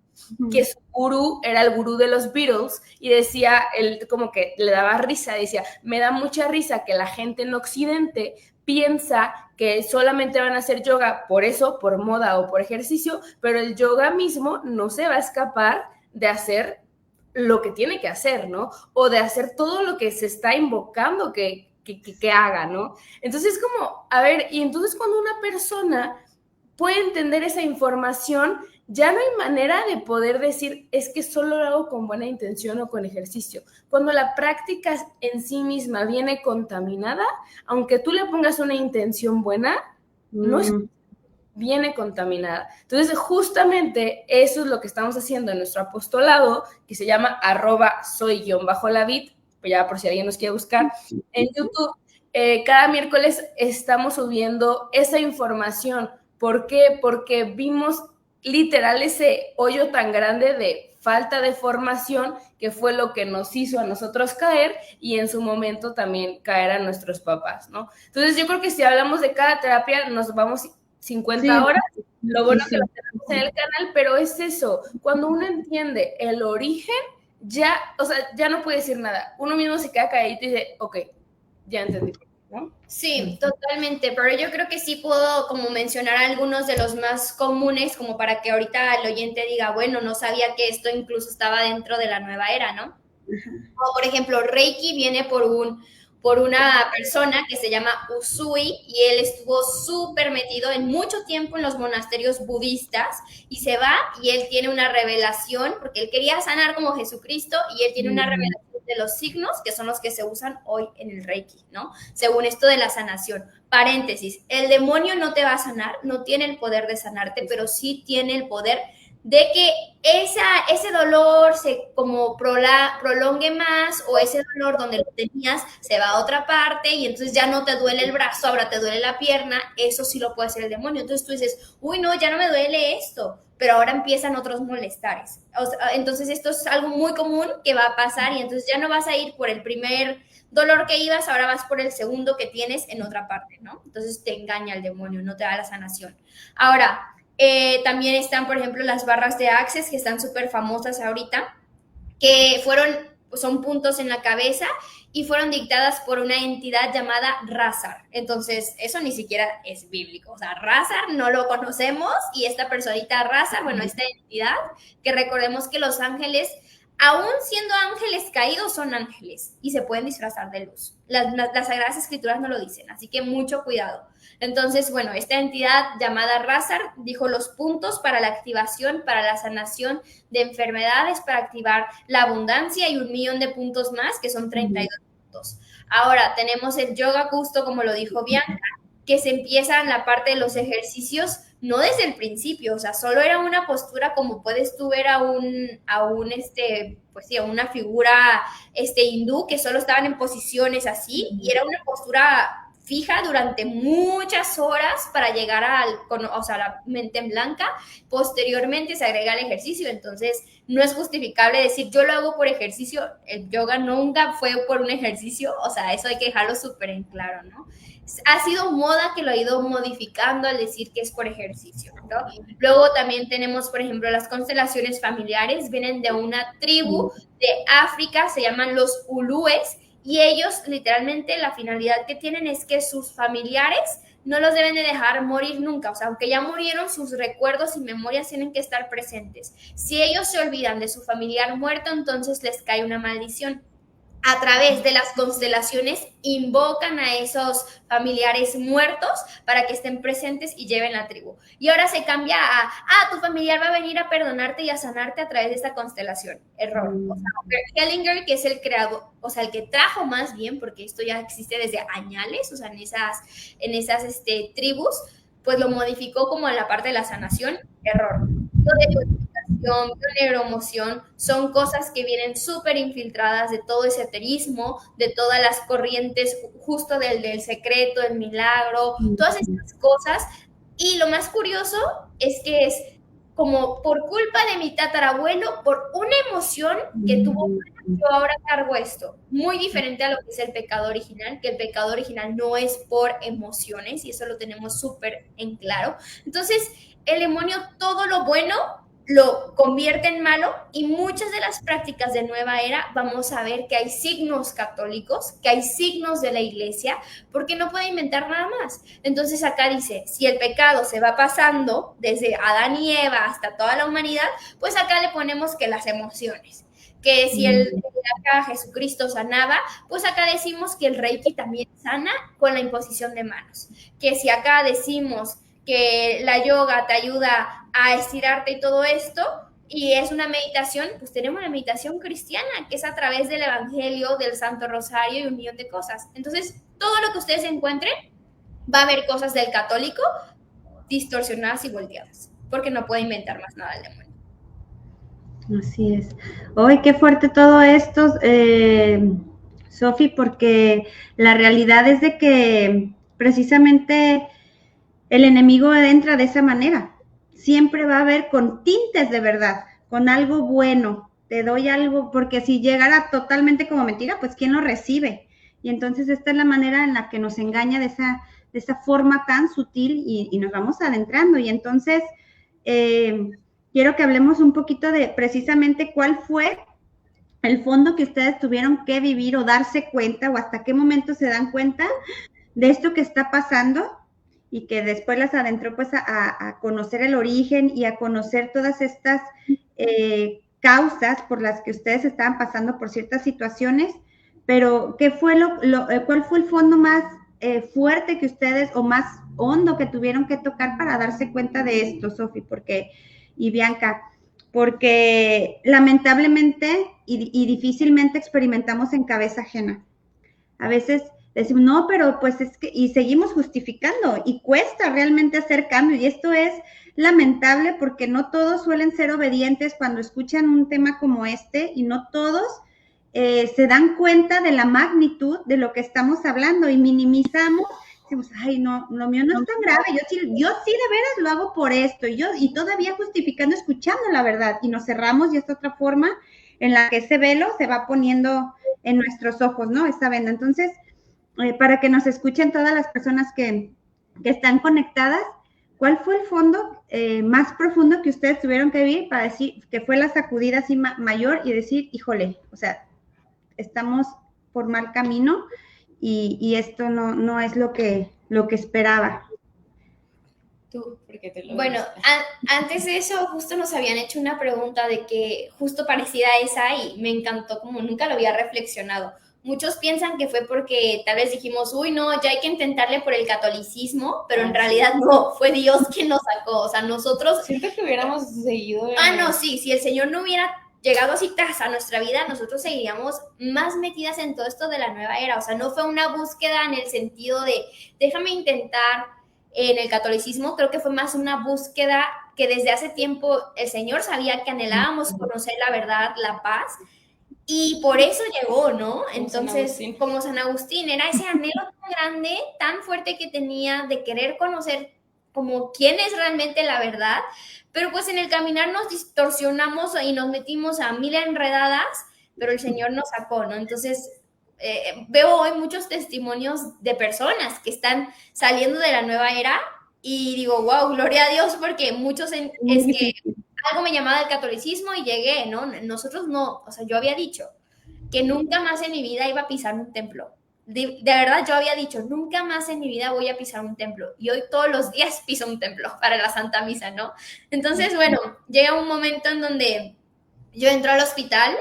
que su gurú era el gurú de los Beatles, y decía, él como que le daba risa, decía, me da mucha risa que la gente en Occidente piensa que solamente van a hacer yoga por eso, por moda o por ejercicio, pero el yoga mismo no se va a escapar de hacer lo que tiene que hacer, ¿no? O de hacer todo lo que se está invocando que haga, ¿no? Entonces, como, a ver, y entonces cuando una persona puede entender esa información ya no hay manera de poder decir, es que solo lo hago con buena intención o con ejercicio. Cuando la práctica en sí misma viene contaminada, aunque tú le pongas una intención buena, no es, viene contaminada. Entonces, justamente eso es lo que estamos haciendo en nuestro apostolado, que se llama @soy_lavid, ya por si alguien nos quiere buscar en YouTube. Cada miércoles estamos subiendo esa información. ¿Por qué? Porque vimos literal ese hoyo tan grande de falta de formación que fue lo que nos hizo a nosotros caer y en su momento también caer a nuestros papás, ¿no? Entonces yo creo que si hablamos de cada terapia nos vamos 50 horas, lo bueno que lo tenemos en el canal, pero es eso, cuando uno entiende el origen, ya, o sea, ya no puede decir nada, uno mismo se queda calladito y dice, ok, ya entendí, ¿no? Sí, totalmente, pero yo creo que sí puedo como mencionar algunos de los más comunes, como para que ahorita el oyente diga, bueno, no sabía que esto incluso estaba dentro de la nueva era, ¿no? O por ejemplo, Reiki viene por una persona que se llama Usui y él estuvo súper metido en mucho tiempo en los monasterios budistas y se va y él tiene una revelación, porque él quería sanar como Jesucristo y él tiene una revelación de los signos que son los que se usan hoy en el Reiki, ¿no? Según esto de la sanación. Paréntesis, el demonio no te va a sanar, no tiene el poder de sanarte, pero sí tiene el poder de que ese dolor se como prolongue más o ese dolor donde lo tenías se va a otra parte y entonces ya no te duele el brazo, ahora te duele la pierna, eso sí lo puede hacer el demonio. Entonces tú dices, uy, no, ya no me duele esto, pero ahora empiezan otros molestares. O sea, entonces esto es algo muy común que va a pasar y entonces ya no vas a ir por el primer dolor que ibas, ahora vas por el segundo que tienes en otra parte, ¿no? Entonces te engaña el demonio, no te da la sanación. Ahora, también están, por ejemplo, las barras de Access, que están súper famosas ahorita, que son puntos en la cabeza y fueron dictadas por una entidad llamada Razar. Entonces, eso ni siquiera es bíblico. O sea, Razar no lo conocemos y esta personita Razar, bueno, esta entidad, que recordemos que los ángeles, aún siendo ángeles caídos, son ángeles y se pueden disfrazar de luz. Las Sagradas Escrituras no lo dicen, así que mucho cuidado. Entonces, bueno, esta entidad llamada Razar dijo los puntos para la activación, para la sanación de enfermedades, para activar la abundancia y 1,000,000 de puntos más, que son 32 puntos. Ahora, tenemos el yoga justo, como lo dijo Bianca, que se empieza en la parte de los ejercicios, no desde el principio, o sea, solo era una postura como puedes tú ver a una figura hindú que solo estaban en posiciones así y era una postura fija durante muchas horas para llegar a la mente en blanca. Posteriormente se agrega el ejercicio, entonces no es justificable decir yo lo hago por ejercicio. El yoga nunca fue por un ejercicio, o sea, eso hay que dejarlo súper en claro, ¿no? Ha sido moda que lo ha ido modificando al decir que es por ejercicio, ¿no? Luego también tenemos, por ejemplo, las constelaciones familiares, vienen de una tribu de África, se llaman los Ulúes, y ellos literalmente la finalidad que tienen es que sus familiares no los deben de dejar morir nunca, o sea, aunque ya murieron, sus recuerdos y memorias tienen que estar presentes. Si ellos se olvidan de su familiar muerto, entonces les cae una maldición. A través de las constelaciones invocan a esos familiares muertos para que estén presentes y lleven la tribu. Y ahora se cambia a, tu familiar va a venir a perdonarte y a sanarte a través de esta constelación. Error. O sea, Hellinger, que es el creador, o sea, el que trajo más bien, porque esto ya existe desde añales, o sea, en esas tribus, pues lo modificó como en la parte de la sanación. Error. Neuroemoción, son cosas que vienen súper infiltradas de todo ese eterismo, de todas las corrientes justo del secreto, el milagro, todas estas cosas. Y lo más curioso es que es como por culpa de mi tatarabuelo, por una emoción que tuvo, yo ahora cargo esto. Muy diferente a lo que es el pecado original, que el pecado original no es por emociones y eso lo tenemos súper en claro. Entonces, el demonio, todo lo bueno lo convierte en malo y muchas de las prácticas de nueva era vamos a ver que hay signos católicos, que hay signos de la iglesia, porque no puede inventar nada más. Entonces acá dice, si el pecado se va pasando desde Adán y Eva hasta toda la humanidad, pues acá le ponemos que las emociones, que si acá Jesucristo sanaba, pues acá decimos que el Reiki también sana con la imposición de manos, que si acá decimos que la yoga te ayuda a estirarte y todo esto, y es una meditación, pues tenemos la meditación cristiana, que es a través del Evangelio, del Santo Rosario y un millón de cosas. Entonces, todo lo que ustedes encuentren, va a haber cosas del católico distorsionadas y volteadas, porque no puede inventar más nada el demonio. Así es. ¡Ay, qué fuerte todo esto, Sofi! Porque la realidad es de que precisamente el enemigo entra de esa manera. Siempre va a haber con tintes de verdad, con algo bueno. Te doy algo, porque si llegara totalmente como mentira, pues ¿quién lo recibe? Y entonces esta es la manera en la que nos engaña de esa forma tan sutil y nos vamos adentrando. Y entonces quiero que hablemos un poquito de precisamente cuál fue el fondo que ustedes tuvieron que vivir o darse cuenta, o hasta qué momento se dan cuenta de esto que está pasando, y que después las adentró pues a conocer el origen y a conocer todas estas causas por las que ustedes estaban pasando por ciertas situaciones. Pero ¿qué fue cuál fue el fondo más fuerte que ustedes, o más hondo, que tuvieron que tocar para darse cuenta de esto, Sofi? Y Bianca, porque lamentablemente y difícilmente experimentamos en cabeza ajena. A veces decimos, no, pero pues es que, y seguimos justificando, y cuesta realmente hacer cambio, y esto es lamentable porque no todos suelen ser obedientes cuando escuchan un tema como este, y no todos se dan cuenta de la magnitud de lo que estamos hablando, y minimizamos, decimos, ay, no, lo mío no es tan grave, yo sí de veras lo hago por esto, y todavía justificando, escuchando la verdad, y nos cerramos, y esta otra forma en la que ese velo se va poniendo en nuestros ojos, ¿no? Esa venda. Entonces, para que nos escuchen todas las personas que están conectadas, ¿cuál fue el fondo más profundo que ustedes tuvieron que vivir para decir que fue la sacudida así mayor, y decir, híjole, o sea, estamos por mal camino, y esto no es lo que esperaba? Tú, porque te lo Bueno, antes de eso, justo nos habían hecho una pregunta de que justo parecida a esa, y me encantó, como nunca lo había reflexionado. Muchos piensan que fue porque tal vez dijimos, uy, no, ya hay que intentarle por el catolicismo, pero en realidad no, fue Dios quien nos sacó. O sea, nosotros... Siento que hubiéramos seguido... no, sí, si el Señor no hubiera llegado así tras a nuestra vida, nosotros seguiríamos más metidas en todo esto de la nueva era. O sea, no fue una búsqueda en el sentido de, déjame intentar en el catolicismo. Creo que fue más una búsqueda que desde hace tiempo el Señor sabía que anhelábamos conocer la verdad, la paz, y por eso llegó, ¿no? Entonces, como San Agustín, era ese anhelo tan grande, tan fuerte que tenía de querer conocer como quién es realmente la verdad, pero pues en el caminar nos distorsionamos y nos metimos a mil enredadas, pero el Señor nos sacó, ¿no? Entonces, veo hoy muchos testimonios de personas que están saliendo de la nueva era, y digo, wow, gloria a Dios, porque muchos es que algo me llamaba del catolicismo y llegué, ¿no? Nosotros no, o sea, yo había dicho que nunca más en mi vida iba a pisar un templo. De verdad, yo había dicho, nunca más en mi vida voy a pisar un templo. Y hoy todos los días piso un templo para la Santa Misa, ¿no? Entonces, bueno, llega un momento en donde yo entro al hospital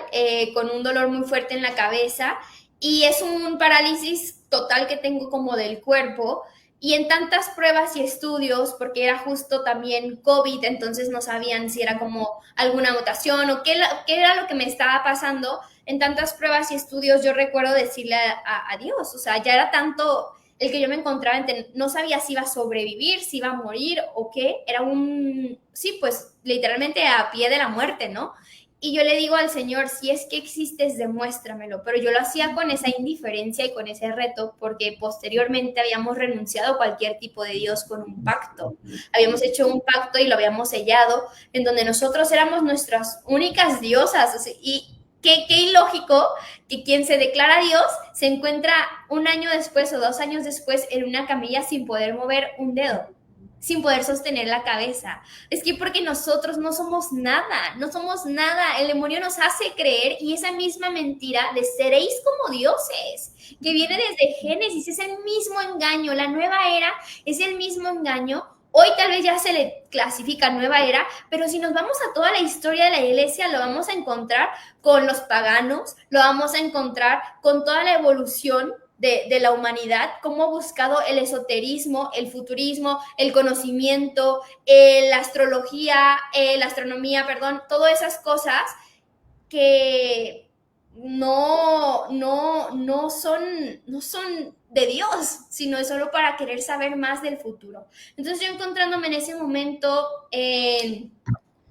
con un dolor muy fuerte en la cabeza, y es un parálisis total que tengo como del cuerpo. Y en tantas pruebas y estudios, porque era justo también COVID, entonces no sabían si era como alguna mutación o qué era lo que me estaba pasando. En tantas pruebas y estudios yo recuerdo decirle a Dios, o sea, ya era tanto el que yo me encontraba, no sabía si iba a sobrevivir, si iba a morir o qué. Era sí, pues literalmente a pie de la muerte, ¿no? Y yo le digo al Señor, si es que existes, demuéstramelo. Pero yo lo hacía con esa indiferencia y con ese reto, porque posteriormente habíamos renunciado a cualquier tipo de Dios con un pacto. Habíamos hecho un pacto y lo habíamos sellado, en donde nosotros éramos nuestras únicas diosas. O sea, y qué ilógico que quien se declara Dios se encuentra un año después o 2 años después en una camilla sin poder mover un dedo, sin poder sostener la cabeza. Es que porque nosotros no somos nada, el demonio nos hace creer, y esa misma mentira de seréis como dioses, que viene desde Génesis, es el mismo engaño. La nueva era es el mismo engaño. Hoy tal vez ya se le clasifica nueva era, pero si nos vamos a toda la historia de la iglesia, lo vamos a encontrar con los paganos, lo vamos a encontrar con toda la evolución de la humanidad, cómo ha buscado el esoterismo, el futurismo, el conocimiento, la astrología, la astronomía, perdón, todas esas cosas que no son de Dios, sino es solo para querer saber más del futuro. Entonces yo encontrándome en ese momento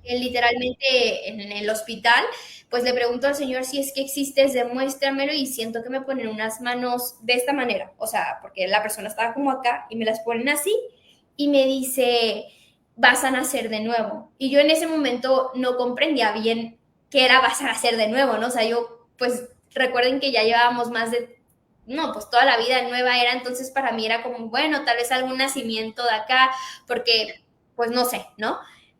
literalmente en el hospital, pues le pregunto al Señor si es que existes, demuéstramelo, y siento que me ponen unas manos de esta manera, o sea, porque la persona estaba como acá y me las ponen así y me dice, vas a nacer de nuevo. Y yo en ese momento no comprendía bien qué era vas a nacer de nuevo, ¿no? O sea, yo, pues recuerden que ya llevábamos más de, no, pues toda la vida en Nueva Era, entonces para mí era como, bueno, tal vez algún nacimiento de acá, porque, pues no sé, ¿no?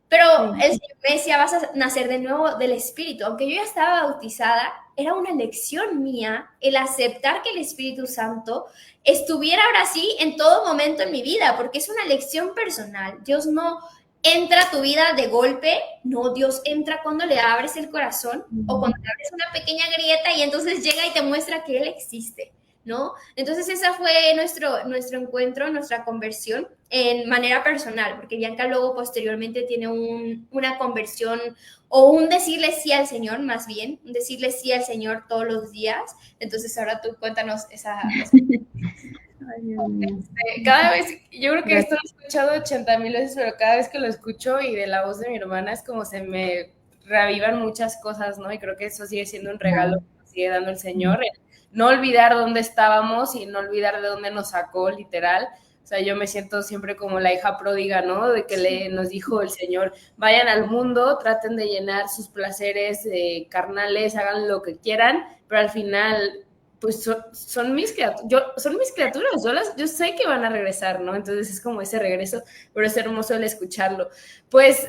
Pero el Señor me decía, vas a nacer de nuevo del Espíritu. Aunque yo ya estaba bautizada, era una elección mía el aceptar que el Espíritu Santo estuviera ahora sí en todo momento en mi vida, porque es una elección personal. Dios no entra a tu vida de golpe, no, Dios entra cuando le abres el corazón o cuando le abres una pequeña grieta y entonces llega y te muestra que Él existe, ¿no? Entonces esa fue nuestro encuentro, nuestra conversión en manera personal, porque Bianca luego posteriormente tiene una conversión o un decirle sí al Señor, más bien, un decirle sí al Señor todos los días. Entonces ahora tú cuéntanos esa... Cada vez, yo creo que esto lo he escuchado 80,000 veces, pero cada vez que lo escucho y de la voz de mi hermana es como se me reavivan muchas cosas, ¿no? Y creo que eso sigue siendo un regalo que nos sigue dando el Señor, el no olvidar dónde estábamos y no olvidar de dónde nos sacó, literal. O sea, yo me siento siempre como la hija pródiga, ¿no? De que nos dijo el Señor, vayan al mundo, traten de llenar sus placeres carnales, hagan lo que quieran, pero al final pues son mis criaturas, yo sé que van a regresar, ¿no? Entonces es como ese regreso, pero es hermoso el escucharlo. Pues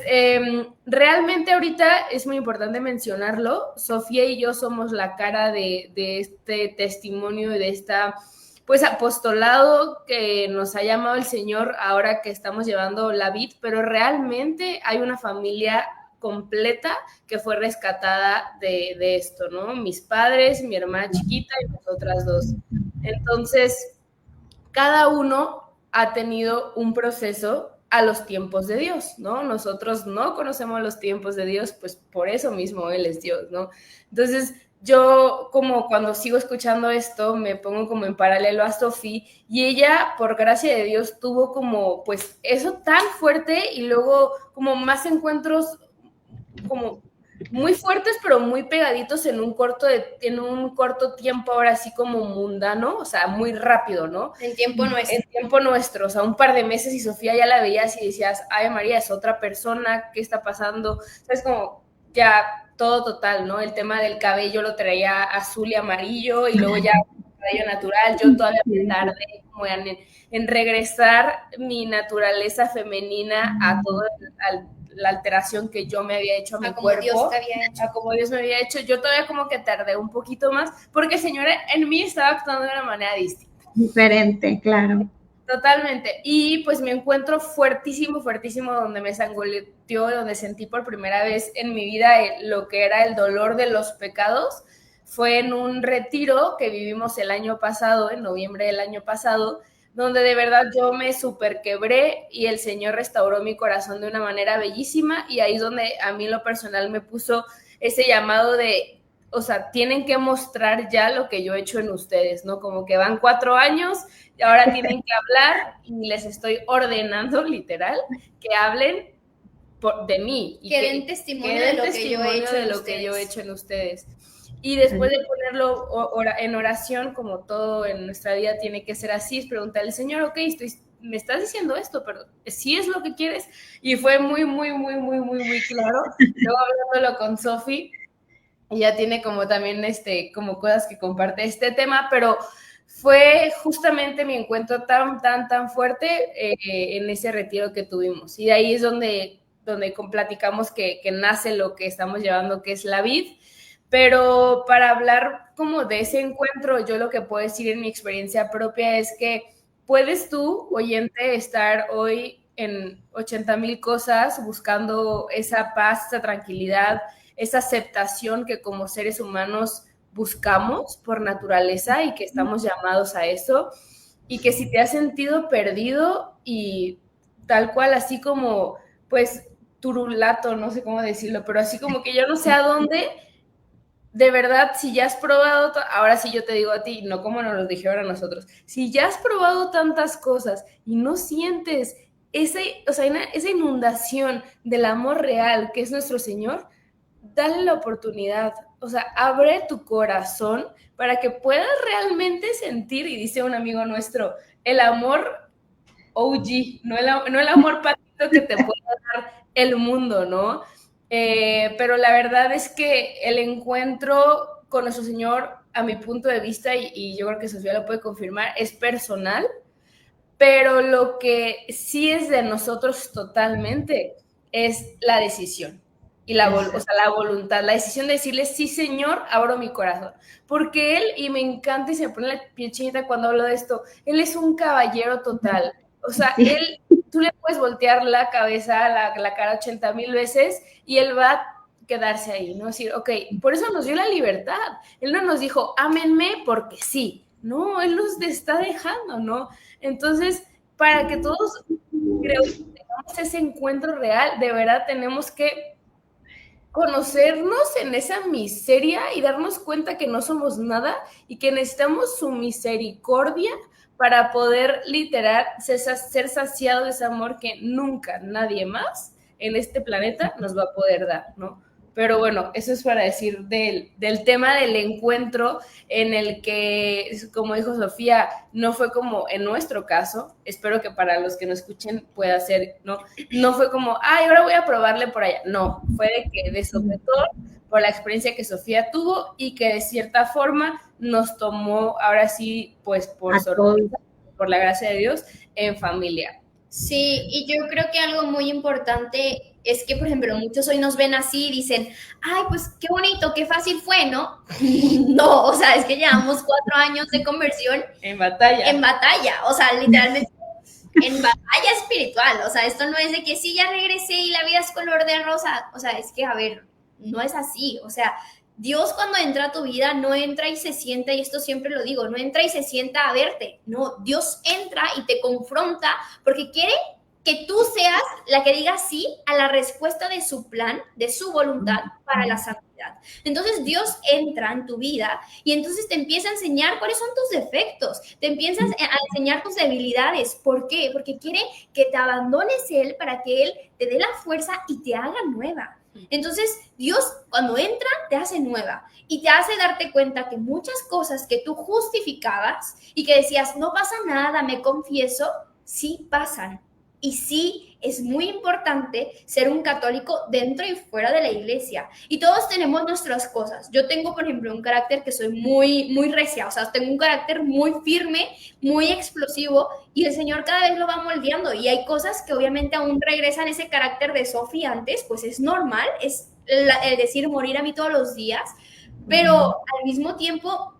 realmente ahorita es muy importante mencionarlo, Sofía y yo somos la cara de este testimonio y de esta pues apostolado que nos ha llamado el Señor ahora que estamos llevando la vid, pero realmente hay una familia completa que fue rescatada de esto, ¿no? Mis padres, mi hermana chiquita y nosotras dos. Entonces, cada uno ha tenido un proceso a los tiempos de Dios, ¿no? Nosotros no conocemos los tiempos de Dios, pues por eso mismo Él es Dios, ¿no? Entonces, yo como cuando sigo escuchando esto, me pongo como en paralelo a Sofía y ella, por gracia de Dios, tuvo como pues eso tan fuerte y luego como más encuentros como muy fuertes, pero muy pegaditos en un corto tiempo, ahora sí como mundano, o sea, muy rápido, ¿no? En tiempo nuestro. En tiempo nuestro, o sea, un par de meses y Sofía ya la veías y decías, ay María, es otra persona, ¿qué está pasando? O sea, es como ya todo total, ¿no? El tema del cabello lo traía azul y amarillo y luego ya cabello natural, yo todavía me tardé como en regresar mi naturaleza femenina a todo la alteración que yo me había hecho a mi cuerpo, Dios te había hecho. a como Dios me había hecho. Yo todavía como que tardé un poquito más, porque el Señor en mí estaba actuando de una manera distinta. Diferente, claro. Totalmente. Y pues mi encuentro fuertísimo, donde me sangoloteó, donde sentí por primera vez en mi vida lo que era el dolor de los pecados, fue en un retiro que vivimos el año pasado, en noviembre del año pasado, donde de verdad yo me super quebré y el Señor restauró mi corazón de una manera bellísima, y ahí es donde a mí en lo personal me puso ese llamado de, o sea, tienen que mostrar ya lo que yo he hecho en ustedes, ¿no? Como que van 4 años y ahora tienen que hablar y les estoy ordenando, literal, que hablen de mí. Y que den testimonio de lo que yo he hecho en ustedes. Y después de ponerlo en oración, como todo en nuestra vida tiene que ser así, es preguntarle al Señor, ok, me estás diciendo esto, pero ¿sí es lo que quieres? Y fue muy claro. Luego hablándolo con Sofi, ella tiene como también como cosas que comparte este tema, pero fue justamente mi encuentro tan fuerte en ese retiro que tuvimos. Y de ahí es donde platicamos que nace lo que estamos llevando, que es la vid. Pero para hablar como de ese encuentro, yo lo que puedo decir en mi experiencia propia es que puedes tú, oyente, estar hoy en 80,000 cosas buscando esa paz, esa tranquilidad, esa aceptación que como seres humanos buscamos por naturaleza y que estamos llamados a eso, y que si te has sentido perdido y tal cual, así como, pues, turulato, no sé cómo decirlo, pero así como que yo no sé a dónde, de verdad, si ya has probado, ahora sí yo te digo a ti, no como nos lo dijeron a nosotros, si ya has probado tantas cosas y no sientes esa inundación del amor real que es nuestro Señor, dale la oportunidad, o sea, abre tu corazón para que puedas realmente sentir, y dice un amigo nuestro, el amor OG, no el amor patito que te puede dar el mundo, ¿no? Pero la verdad es que el encuentro con nuestro Señor, a mi punto de vista, y yo creo que Sofía lo puede confirmar, es personal, pero lo que sí es de nosotros totalmente es la decisión y la voluntad, la decisión de decirle, sí, Señor, abro mi corazón. Porque Él, y me encanta y se me pone la piel chinita cuando hablo de esto, Él es un caballero total. O sea, Él, tú le puedes voltear la cabeza, la cara 80,000 veces y Él va a quedarse ahí, ¿no? Decir, ok, por eso nos dio la libertad. Él no nos dijo, ámenme porque sí. No, Él nos está dejando, ¿no? Entonces, para que todos creo que tengamos ese encuentro real, de verdad tenemos que conocernos en esa miseria y darnos cuenta que no somos nada y que necesitamos su misericordia para poder literal ser saciado de ese amor que nunca nadie más en este planeta nos va a poder dar, ¿no? Pero bueno, eso es para decir del tema del encuentro en el que, como dijo Sofía, no fue como en nuestro caso, espero que para los que nos escuchen pueda ser, ¿no? No fue como, ay, ahora voy a probarle por allá. No, fue de sobre todo por la experiencia que Sofía tuvo y que de cierta forma nos tomó, ahora sí, pues por sorpresa, por la gracia de Dios, en familia. Sí, y yo creo que algo muy importante es que, por ejemplo, muchos hoy nos ven así y dicen, ay, pues qué bonito, qué fácil fue, ¿no? No, o sea, es que llevamos 4 años de conversión en batalla, o sea, literalmente en batalla espiritual, o sea, esto no es de que sí, ya regresé y la vida es color de rosa, o sea, es que, a ver, no es así, o sea, Dios cuando entra a tu vida no entra y se sienta, y esto siempre lo digo, no entra y se sienta a verte, no, Dios entra y te confronta porque quiere que tú seas la que diga sí a la respuesta de su plan, de su voluntad para la santidad. Entonces Dios entra en tu vida y entonces te empieza a enseñar cuáles son tus defectos, te empiezas a enseñar tus debilidades. ¿Por qué? Porque quiere que te abandones Él para que Él te dé la fuerza y te haga nueva. Entonces Dios cuando entra te hace nueva y te hace darte cuenta que muchas cosas que tú justificabas y que decías no pasa nada, me confieso, sí pasan. Y sí, es muy importante ser un católico dentro y fuera de la iglesia. Y todos tenemos nuestras cosas. Yo tengo, por ejemplo, un carácter que soy muy recia. O sea, tengo un carácter muy firme, muy explosivo. Y el Señor cada vez lo va moldeando. Y hay cosas que obviamente aún regresan ese carácter de Sofía antes. Pues es normal. Es el decir morir a mí todos los días. Pero al mismo tiempo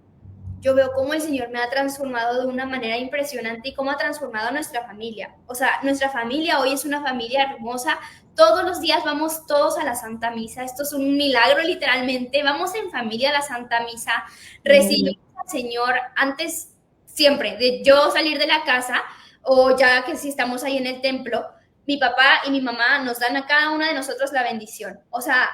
yo veo cómo el Señor me ha transformado de una manera impresionante y cómo ha transformado a nuestra familia. O sea, nuestra familia hoy es una familia hermosa. Todos los días vamos todos a la Santa Misa. Esto es un milagro literalmente. Vamos en familia a la Santa Misa. Recibimos al Señor antes, siempre, de yo salir de la casa o ya que si estamos ahí en el templo, mi papá y mi mamá nos dan a cada una de nosotros la bendición. O sea,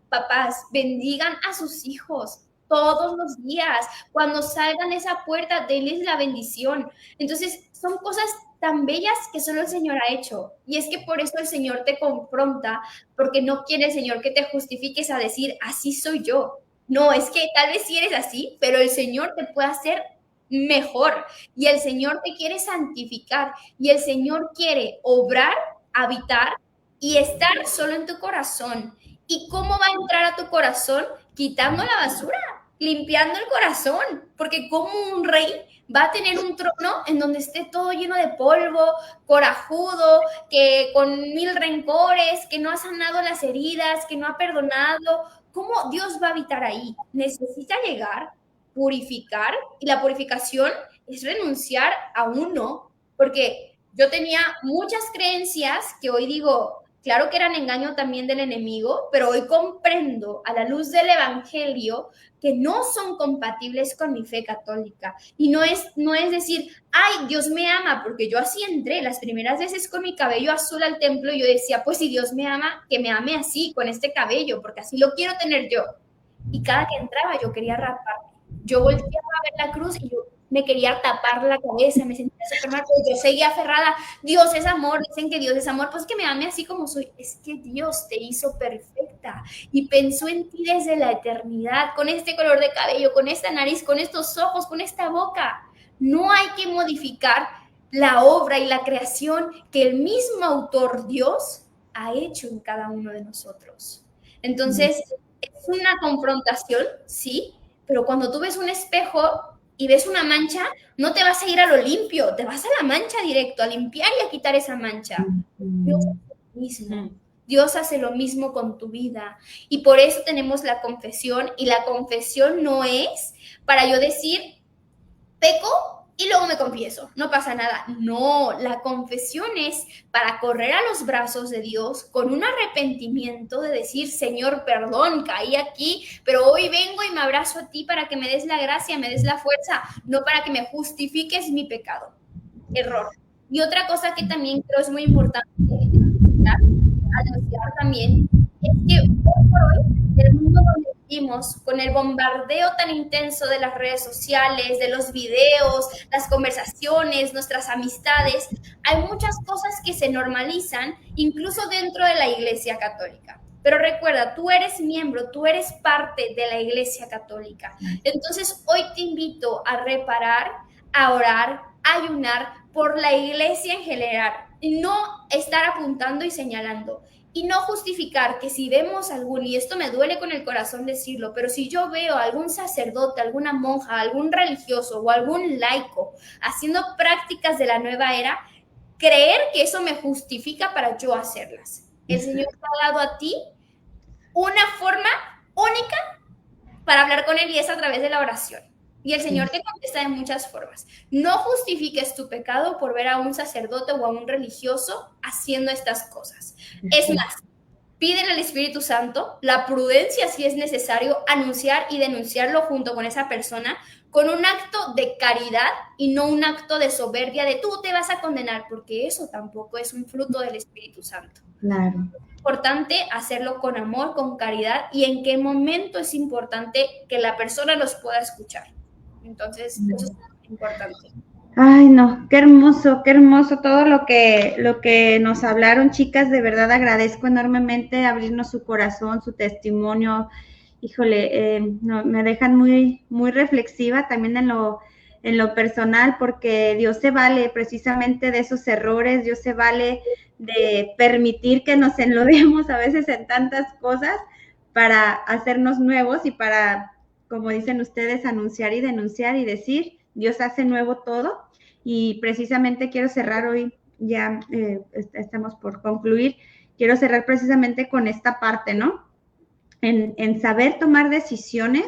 papás, bendigan a sus hijos todos los días. Cuando salgan a esa puerta, denles la bendición. Entonces, son cosas tan bellas que solo el Señor ha hecho. Y es que por eso el Señor te confronta, porque no quiere el Señor que te justifiques a decir, así soy yo. No, es que tal vez sí eres así, pero el Señor te puede hacer mejor. Y el Señor te quiere santificar. Y el Señor quiere obrar, habitar y estar solo en tu corazón. ¿Y cómo va a entrar a tu corazón? Quitando la basura, limpiando el corazón, porque como un rey va a tener un trono en donde esté todo lleno de polvo, corajudo, que con 1000 rencores, que no ha sanado las heridas, que no ha perdonado. ¿Cómo Dios va a habitar ahí? Necesita llegar, purificar, y la purificación es renunciar a uno, porque yo tenía muchas creencias que hoy digo, Claro que eran engaño también del enemigo, pero hoy comprendo a la luz del evangelio que no son compatibles con mi fe católica. Y no es decir, ay, Dios me ama, porque yo así entré las primeras veces con mi cabello azul al templo y yo decía, pues si Dios me ama, que me ame así, con este cabello, porque así lo quiero tener yo. Y cada que entraba yo quería raparme. Yo volteaba a ver la cruz y yo me quería tapar la cabeza, me sentía súper mal, pero yo seguía aferrada. Dios es amor, dicen que Dios es amor, pues que me ame así como soy. Es que Dios te hizo perfecta y pensó en ti desde la eternidad, con este color de cabello, con esta nariz, con estos ojos, con esta boca. No hay que modificar la obra y la creación que el mismo autor Dios ha hecho en cada uno de nosotros. Entonces, es una confrontación, sí, pero cuando tú ves un espejo y ves una mancha, no te vas a ir a lo limpio, te vas a la mancha directo, a limpiar y a quitar esa mancha. Dios hace lo mismo. Dios hace lo mismo con tu vida. Y por eso tenemos la confesión, y la confesión no es para yo decir, peco y luego me confieso, no pasa nada. No, la confesión es para correr a los brazos de Dios con un arrepentimiento de decir, Señor, perdón, caí aquí, pero hoy vengo y me abrazo a ti para que me des la gracia, me des la fuerza, no para que me justifiques mi pecado. Error. Y otra cosa que también creo es muy importante anunciar también es que hoy por hoy, en el mundo donde vivimos, con el bombardeo tan intenso de las redes sociales, de los videos, las conversaciones, nuestras amistades, hay muchas cosas que se normalizan, incluso dentro de la Iglesia Católica. Pero recuerda, tú eres miembro, tú eres parte de la Iglesia Católica. Entonces, hoy te invito a reparar, a orar, a ayunar por la Iglesia en general, y no estar apuntando y señalando. Y no justificar que si vemos algún, y esto me duele con el corazón decirlo, pero si yo veo a algún sacerdote, alguna monja, algún religioso o algún laico haciendo prácticas de la nueva era, creer que eso me justifica para yo hacerlas. El Señor te ha dado a ti una forma única para hablar con Él, y es a través de la oración. Y el Señor te contesta de muchas formas. No justifiques tu pecado por ver a un sacerdote o a un religioso haciendo estas cosas. Es más, pídele al Espíritu Santo la prudencia, si es necesario, anunciar y denunciarlo junto con esa persona, con un acto de caridad y no un acto de soberbia de tú te vas a condenar, porque eso tampoco es un fruto del Espíritu Santo. Claro. Es importante hacerlo con amor, con caridad, y en qué momento es importante que la persona los pueda escuchar. Entonces, eso es importante. Ay, no, qué hermoso todo lo que nos hablaron, chicas. De verdad agradezco enormemente abrirnos su corazón, su testimonio. Híjole, no, me dejan muy, muy reflexiva también en lo personal, porque Dios se vale precisamente de esos errores, Dios se vale de permitir que nos enlodemos a veces en tantas cosas para hacernos nuevos y para, como dicen ustedes, anunciar y denunciar y decir, Dios hace nuevo todo. Y precisamente quiero cerrar hoy, ya estamos por concluir, quiero cerrar precisamente con esta parte, ¿no? En saber tomar decisiones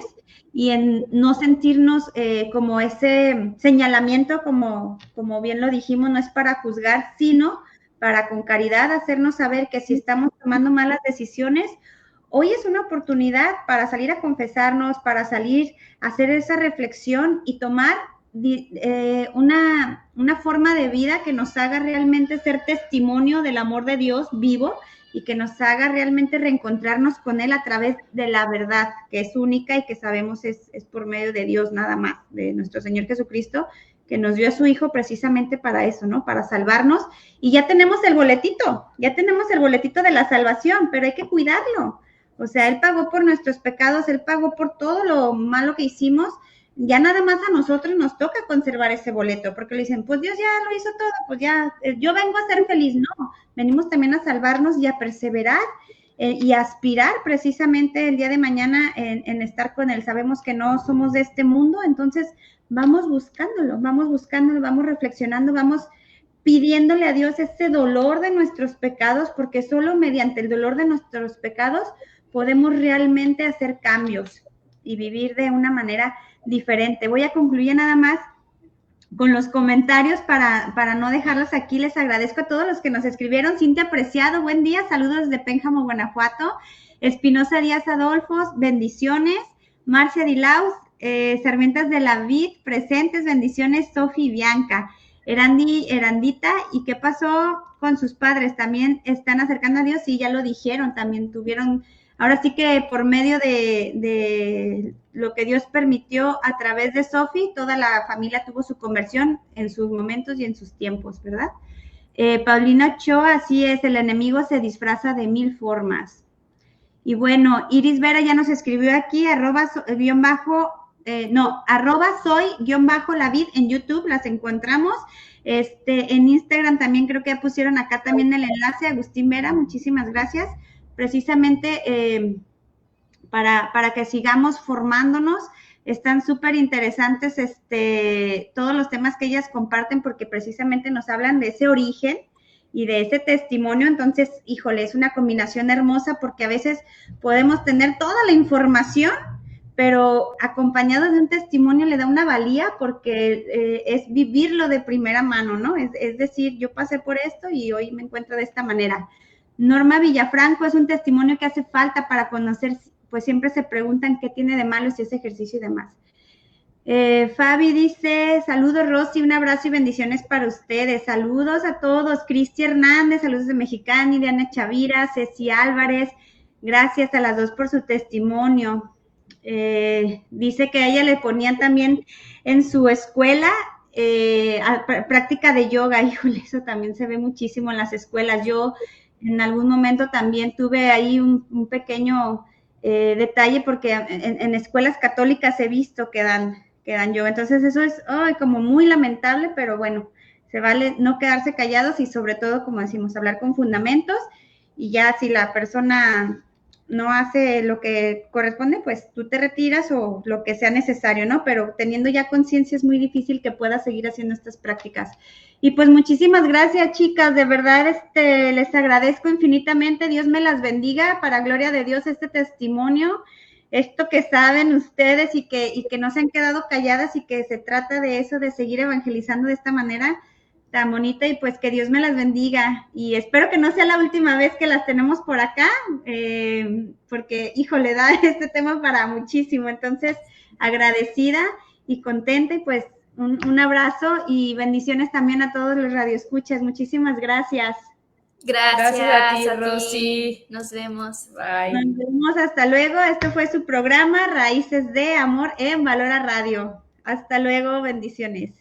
y en no sentirnos como ese señalamiento, como bien lo dijimos, no es para juzgar, sino para con caridad hacernos saber que si estamos tomando malas decisiones, hoy es una oportunidad para salir a confesarnos, para salir a hacer esa reflexión y tomar una forma de vida que nos haga realmente ser testimonio del amor de Dios vivo y que nos haga realmente reencontrarnos con Él a través de la verdad, que es única y que sabemos es por medio de Dios nada más, de nuestro Señor Jesucristo, que nos dio a su Hijo precisamente para eso, ¿no? Para salvarnos. Y ya tenemos el boletito de la salvación, pero hay que cuidarlo. O sea, Él pagó por nuestros pecados, Él pagó por todo lo malo que hicimos. Ya nada más a nosotros nos toca conservar ese boleto, porque le dicen, pues Dios ya lo hizo todo, pues ya, yo vengo a ser feliz. No, venimos también a salvarnos y a perseverar y a aspirar precisamente el día de mañana en estar con Él. Sabemos que no somos de este mundo, entonces vamos buscándolo, vamos reflexionando, vamos pidiéndole a Dios ese dolor de nuestros pecados, porque solo mediante el dolor de nuestros pecados podemos realmente hacer cambios y vivir de una manera diferente. Voy a concluir nada más con los comentarios para no dejarlos aquí. Les agradezco a todos los que nos escribieron. Cintia Preciado, buen día, saludos desde Pénjamo, Guanajuato. Espinosa Díaz Adolfos, bendiciones. Marcia Dilaus, Sarmientas de la Vid, presentes, bendiciones. Sofi y Bianca. Erandita, ¿y qué pasó con sus padres? ¿También están acercando a Dios? Sí, ya lo dijeron, también tuvieron, ahora sí que por medio de lo que Dios permitió a través de Sofi, toda la familia tuvo su conversión en sus momentos y en sus tiempos, ¿verdad? Paulina Ochoa, así es, el enemigo se disfraza de 1000 formas. Y bueno, Iris Vera ya nos escribió aquí, arroba soy-lavid en YouTube, las encontramos. En Instagram también creo que pusieron acá también el enlace, Agustín Vera, muchísimas gracias. Precisamente para que sigamos formándonos, están súper interesantes todos los temas que ellas comparten porque precisamente nos hablan de ese origen y de ese testimonio. Entonces, híjole, es una combinación hermosa porque a veces podemos tener toda la información, pero acompañado de un testimonio le da una valía porque es vivirlo de primera mano, ¿no? Es decir, yo pasé por esto y hoy me encuentro de esta manera. Norma Villafranco, es un testimonio que hace falta para conocer, pues siempre se preguntan qué tiene de malo si es ejercicio y demás. Fabi dice, saludos Rosy, un abrazo y bendiciones para ustedes. Saludos a todos. Cristi Hernández, saludos de Mexicali, Diana Chavira, Ceci Álvarez, gracias a las dos por su testimonio. Dice que a ella le ponían también en su escuela práctica de yoga. Híjole, eso también se ve muchísimo en las escuelas. Yo en algún momento también tuve ahí un pequeño detalle porque en escuelas católicas he visto que dan yoga. Entonces eso es como muy lamentable, pero bueno, se vale no quedarse callados y sobre todo, como decimos, hablar con fundamentos, y ya si la persona no hace lo que corresponde, pues tú te retiras o lo que sea necesario, ¿no? Pero teniendo ya conciencia es muy difícil que puedas seguir haciendo estas prácticas. Y pues muchísimas gracias, chicas, de verdad les agradezco infinitamente, Dios me las bendiga, para gloria de Dios este testimonio, esto que saben ustedes y que no se han quedado calladas y que se trata de eso, de seguir evangelizando de esta manera tan bonita, y pues que Dios me las bendiga y espero que no sea la última vez que las tenemos por acá, porque híjole, da este tema para muchísimo. Entonces agradecida y contenta, y pues un abrazo y bendiciones también a todos los radioescuchas. Muchísimas gracias. Gracias a ti, Rosy. Nos vemos. Bye. Nos vemos, hasta luego. Este fue su programa Raíces de Amor en Valora Radio. Hasta luego, bendiciones.